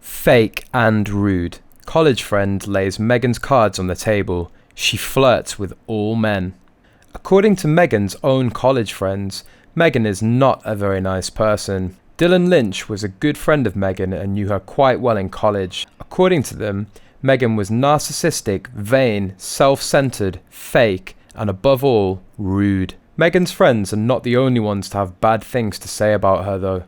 Fake and rude. College friend lays Meghan's cards on the table. She flirts with all men. According to Meghan's own college friends, Meghan is not a very nice person. Dylan Lynch was a good friend of Meghan and knew her quite well in college. According to them, Meghan was narcissistic, vain, self-centered, fake, and above all, rude. Meghan's friends are not the only ones to have bad things to say about her though.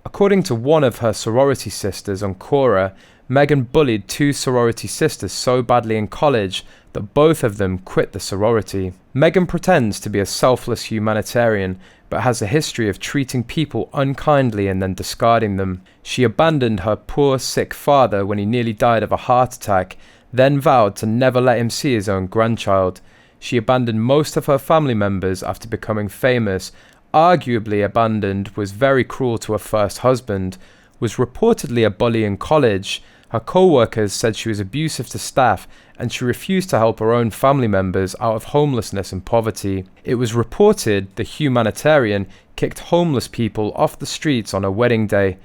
According to one of her sorority sisters on Quora, Meghan bullied two sorority sisters so badly in college that both of them quit the sorority. Meghan pretends to be a selfless humanitarian, but has a history of treating people unkindly and then discarding them. She abandoned her poor, sick father when he nearly died of a heart attack, then vowed to never let him see his own grandchild. She abandoned most of her family members after becoming famous, arguably abandoned, was very cruel to her first husband, was reportedly a bully in college. Her co-workers said she was abusive to staff, and she refused to help her own family members out of homelessness and poverty. It was reported the humanitarian kicked homeless people off the streets on her wedding day.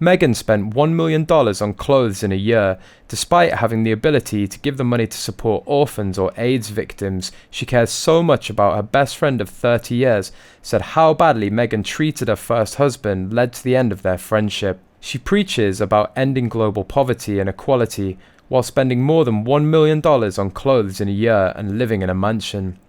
Meghan spent $1 million on clothes in a year. Despite having the ability to give the money to support orphans or AIDS victims, she cares so much about her best friend of 30 years, said how badly Meghan treated her first husband led to the end of their friendship. She preaches about ending global poverty and equality, while spending more than $1 million on clothes in a year and living in a mansion.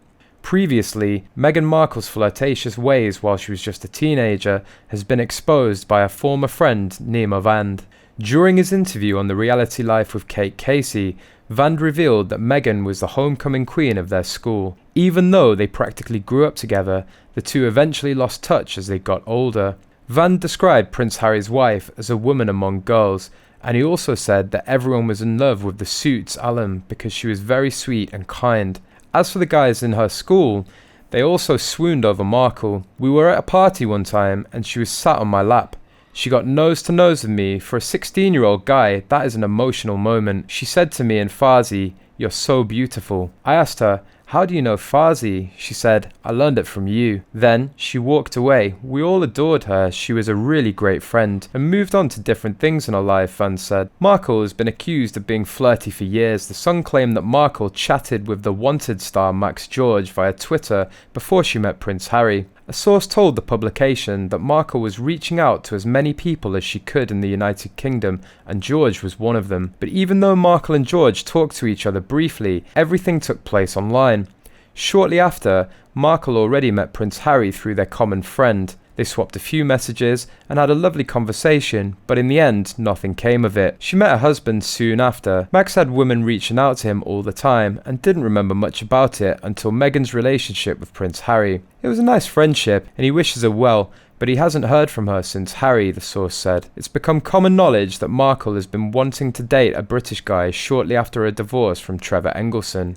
Previously, Meghan Markle's flirtatious ways while she was just a teenager has been exposed by a former friend, Nima Vand. During his interview on The Reality Life with Kate Casey, Vand revealed that Meghan was the homecoming queen of their school. Even though they practically grew up together, the two eventually lost touch as they got older. Vand described Prince Harry's wife as a woman among girls, and he also said that everyone was in love with the suit's alum because she was very sweet and kind. As for the guys in her school, they also swooned over Markle. We were at a party one time and she was sat on my lap. She got nose to nose with me. For a 16-year-old guy, that is an emotional moment. She said to me in Farsi, "You're so beautiful." I asked her, "How do you know Farsi?" She said, "I learned it from you." Then she walked away. We all adored her. She was a really great friend and moved on to different things in her life, Van said. Markle has been accused of being flirty for years. The Sun claimed that Markle chatted with the Wanted star Max George via Twitter before she met Prince Harry. A source told the publication that Markle was reaching out to as many people as she could in the United Kingdom, and George was one of them. But even though Markle and George talked to each other briefly, everything took place online. Shortly after, Markle already met Prince Harry through their common friend. They swapped a few messages and had a lovely conversation, but in the end, nothing came of it. She met her husband soon after. Max had women reaching out to him all the time and didn't remember much about it until Meghan's relationship with Prince Harry. It was a nice friendship and he wishes her well, but he hasn't heard from her since Harry, the source said. It's become common knowledge that Markle has been wanting to date a British guy shortly after her divorce from Trevor Engelson.